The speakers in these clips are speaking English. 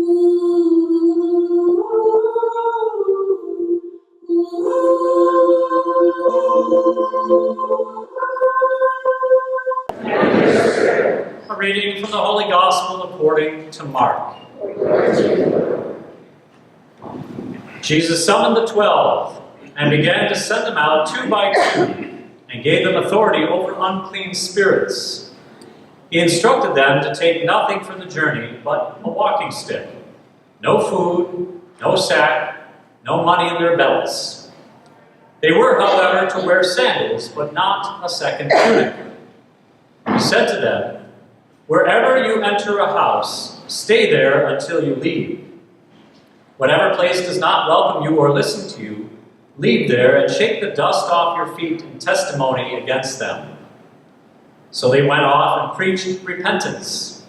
A reading from the Holy Gospel according to Mark. Jesus summoned the 12 and began to send them out 2 by 2 and gave them authority over unclean spirits. He instructed them to take nothing for the journey but a walking stick, no food, no sack, no money in their belts. They were, however, to wear sandals, but not a second tunic. He said to them, "Wherever you enter a house, stay there until you leave. Whatever place does not welcome you or listen to you, leave there and shake the dust off your feet in testimony against them." So they went off and preached repentance.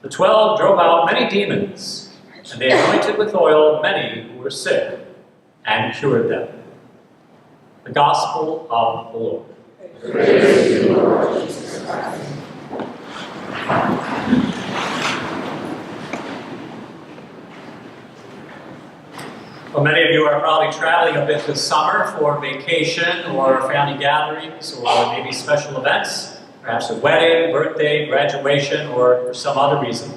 The 12 drove out many demons, and they anointed with oil many who were sick, and cured them. The Gospel of the Lord. Praise to you, Lord Jesus Christ. Well, many of you are probably traveling a bit this summer for vacation or family gatherings or maybe special events, perhaps a wedding, birthday, graduation, or for some other reason.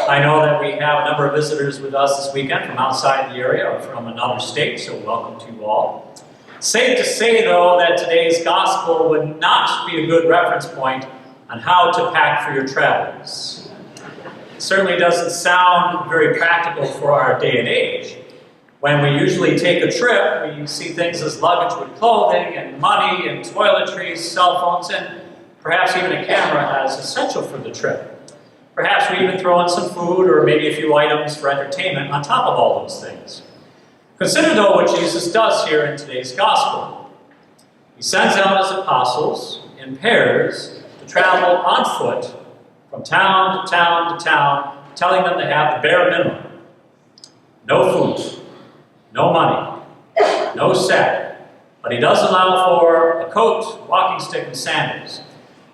I know that we have a number of visitors with us this weekend from outside the area or from another state, so welcome to you all. Safe to say, though, that today's gospel would not be a good reference point on how to pack for your travels. It certainly doesn't sound very practical for our day and age. When we usually take a trip, we see things as luggage with clothing and money and toiletries, cell phones, and perhaps even a camera as essential for the trip. Perhaps we even throw in some food or maybe a few items for entertainment on top of all those things. Consider, though, what Jesus does here in today's gospel. He sends out his apostles in pairs to travel on foot from town to town to town, telling them to have the bare minimum. No food, no money, no sack, but he does allow for a coat, walking stick, and sandals.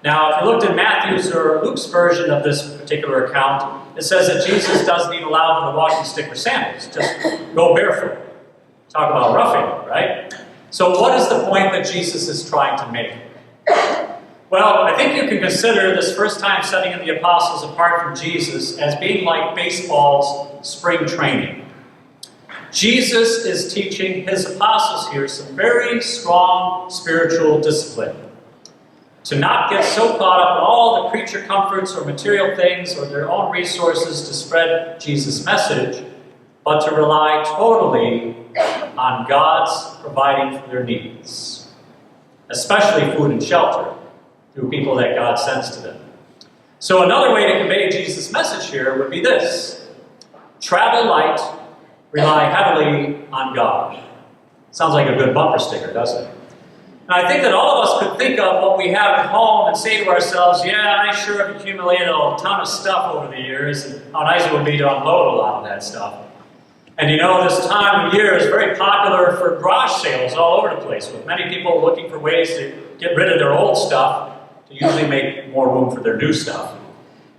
Now, if you looked at Matthew's or Luke's version of this particular account, it says that Jesus doesn't even allow for the walking stick or sandals. Just go barefoot. Talk about roughing it, right? So what is the point that Jesus is trying to make? Well, I think you can consider this first time setting the apostles apart from Jesus as being like baseball's spring training. Jesus is teaching his apostles here some very strong spiritual discipline. To not get so caught up in all the creature comforts or material things or their own resources to spread Jesus' message, but to rely totally on God's providing for their needs, especially food and shelter through people that God sends to them. So another way to convey Jesus' message here would be this: travel light, rely heavily on God. Sounds like a good bumper sticker, doesn't it? And I think that all of us could think of what we have at home and say to ourselves, yeah, I sure have accumulated a ton of stuff over the years, and how nice it would be to unload a lot of that stuff. And you know, this time of year is very popular for garage sales all over the place, with many people looking for ways to get rid of their old stuff to usually make more room for their new stuff.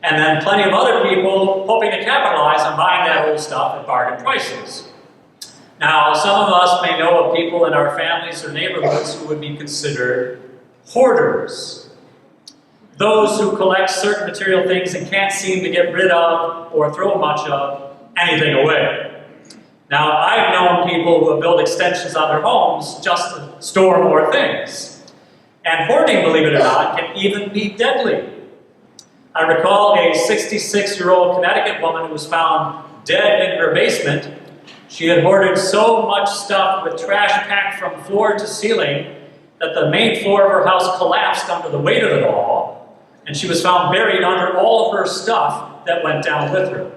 And then plenty of other people hoping to capitalize on buying that old stuff at bargain prices. Now, some of us may know of people in our families or neighborhoods who would be considered hoarders. Those who collect certain material things and can't seem to get rid of or throw much of anything away. Now, I've known people who have built extensions on their homes just to store more things. And hoarding, believe it or not, can even be deadly. I recall a 66-year-old Connecticut woman who was found dead in her basement. She had hoarded so much stuff with trash packed from floor to ceiling that the main floor of her house collapsed under the weight of it all, and she was found buried under all of her stuff that went down with her.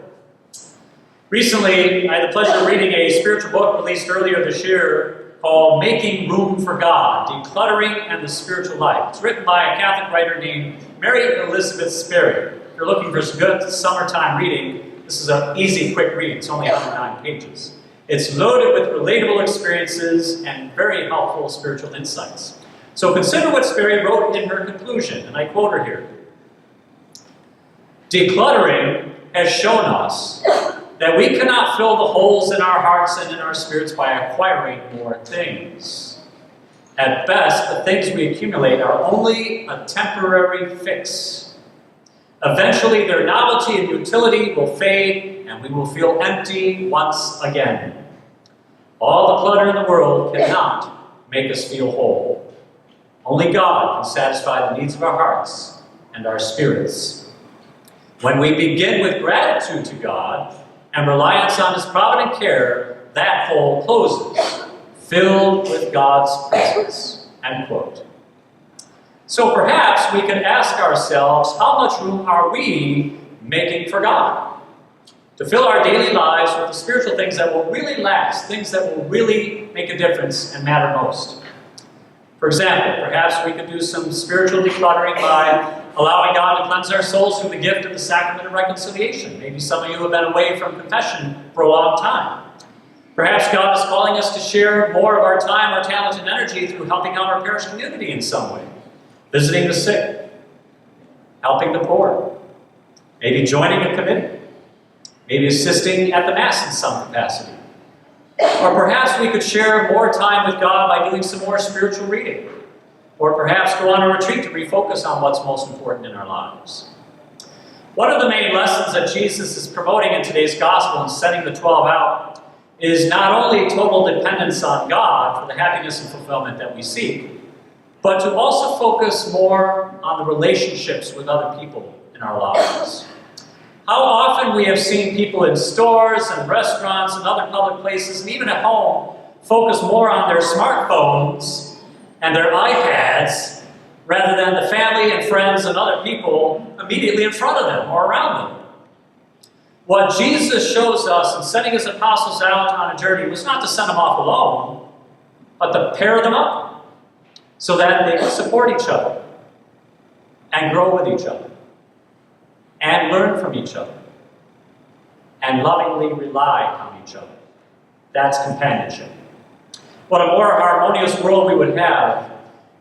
Recently, I had the pleasure of reading a spiritual book released earlier this year called Making Room for God, Decluttering and the Spiritual Life. It's written by a Catholic writer named Mary Elizabeth Sperry. If you're looking for some good summertime reading, this is an easy, quick read. It's only 109 pages. It's loaded with relatable experiences and very helpful spiritual insights. So consider what Sperry wrote in her conclusion, and I quote her here. Decluttering has shown us that that we cannot fill the holes in our hearts and in our spirits by acquiring more things. At best, the things we accumulate are only a temporary fix. Eventually, their novelty and utility will fade, and we will feel empty once again. All the clutter in the world cannot make us feel whole. Only God can satisfy the needs of our hearts and our spirits. When we begin with gratitude to God and reliance on His provident care, that hole closes, filled with God's presence. End quote. So perhaps we can ask ourselves, how much room are we making for God? To fill our daily lives with the spiritual things that will really last, things that will really make a difference and matter most. For example, perhaps we could do some spiritual decluttering by allowing God to cleanse our souls through the gift of the sacrament of reconciliation. Maybe some of you have been away from confession for a long time. Perhaps God is calling us to share more of our time, our talent, and energy through helping out our parish community in some way. Visiting the sick, helping the poor, maybe joining a committee, maybe assisting at the Mass in some capacity. Or perhaps we could share more time with God by doing some more spiritual reading. Or perhaps go on a retreat to refocus on what's most important in our lives. One of the main lessons that Jesus is promoting in today's gospel and sending the 12 out is not only total dependence on God for the happiness and fulfillment that we seek, but to also focus more on the relationships with other people in our lives. How often we have seen people in stores and restaurants and other public places, and even at home, focus more on their smartphones and their iPads rather than the family and friends and other people immediately in front of them or around them. What Jesus shows us in sending His apostles out on a journey was not to send them off alone, but to pair them up so that they could support each other and grow with each other and learn from each other and lovingly rely on each other. That's companionship. What a more harmonious world we would have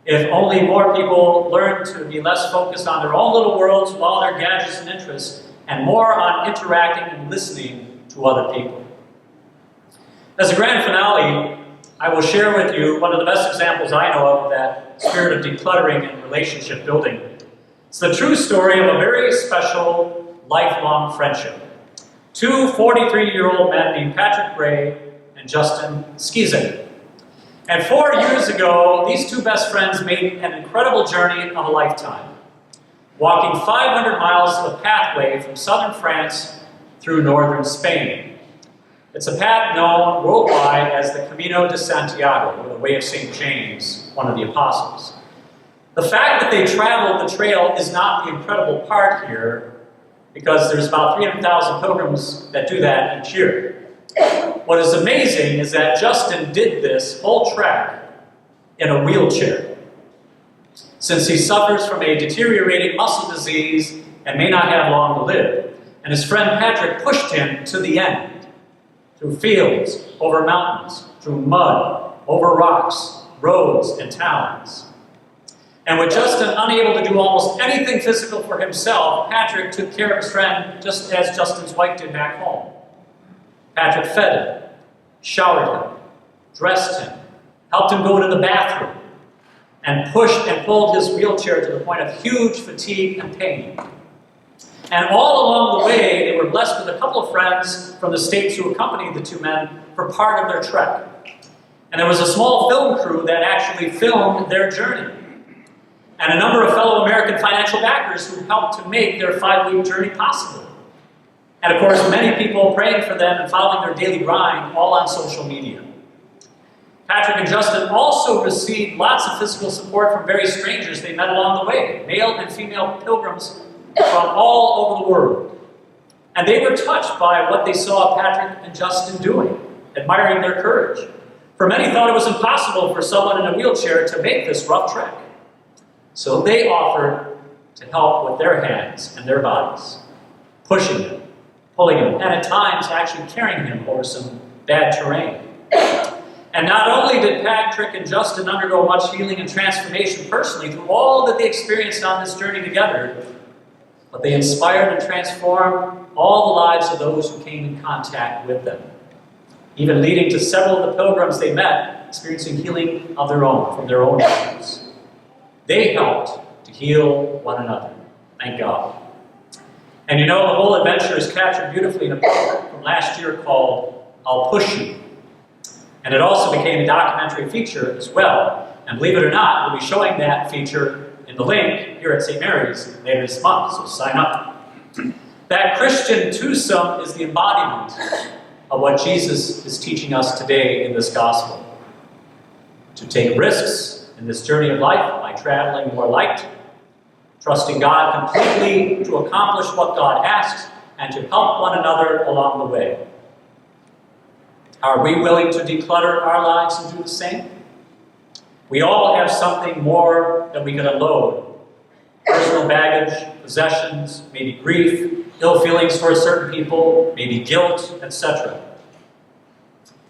if only more people learned to be less focused on their own little worlds with all their gadgets and interests, and more on interacting and listening to other people. As a grand finale, I will share with you one of the best examples I know of that spirit of decluttering and relationship building. It's the true story of a very special, lifelong friendship. Two 43-year-old men named Patrick Gray and Justin Skizek. And 4 years ago, these two best friends made an incredible journey of a lifetime, walking 500 miles of a pathway from southern France through northern Spain. It's a path known worldwide as the Camino de Santiago, or the Way of St. James, one of the apostles. The fact that they traveled the trail is not the incredible part here, because there's about 300,000 pilgrims that do that each year. What is amazing is that Justin did this whole trek in a wheelchair, since he suffers from a deteriorating muscle disease and may not have long to live. And his friend Patrick pushed him to the end, through fields, over mountains, through mud, over rocks, roads, and towns. And with Justin unable to do almost anything physical for himself, Patrick took care of his friend just as Justin's wife did back home. Patrick fed him, showered him, dressed him, helped him go to the bathroom, and pushed and pulled his wheelchair to the point of huge fatigue and pain. And all along the way, they were blessed with a couple of friends from the States who accompanied the two men for part of their trek. And there was a small film crew that actually filmed their journey, and a number of fellow American financial backers who helped to make their 5-week journey possible. And of course, many people praying for them and following their daily grind, all on social media. Patrick and Justin also received lots of physical support from various strangers they met along the way, male and female pilgrims from all over the world. And they were touched by what they saw Patrick and Justin doing, admiring their courage. For many thought it was impossible for someone in a wheelchair to make this rough trek. So they offered to help with their hands and their bodies, pushing him, pulling him, and at times actually carrying him over some bad terrain. And not only did Patrick and Justin undergo much healing and transformation personally through all that they experienced on this journey together, but they inspired and transformed all the lives of those who came in contact with them, even leading to several of the pilgrims they met experiencing healing of their own, from their own issues. They helped to heal one another. Thank God. And you know, the whole adventure is captured beautifully in a book from last year called I'll Push You. And it also became a documentary feature as well. And believe it or not, we'll be showing that feature in the link here at St. Mary's later this month, so sign up. That Christian twosome is the embodiment of what Jesus is teaching us today in this gospel. To take risks in this journey of life by traveling more light, trusting God completely to accomplish what God asks, and to help one another along the way. Are we willing to declutter our lives and do the same? We all have something more that we can unload. Personal baggage, possessions, maybe grief, ill feelings towards certain people, maybe guilt, etc.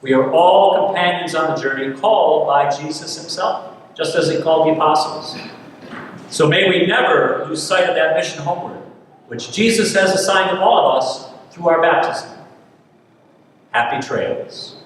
We are all companions on the journey called by Jesus himself, just as he called the apostles. So may we never lose sight of that mission homeward, which Jesus has assigned to all of us through our baptism. Happy trails.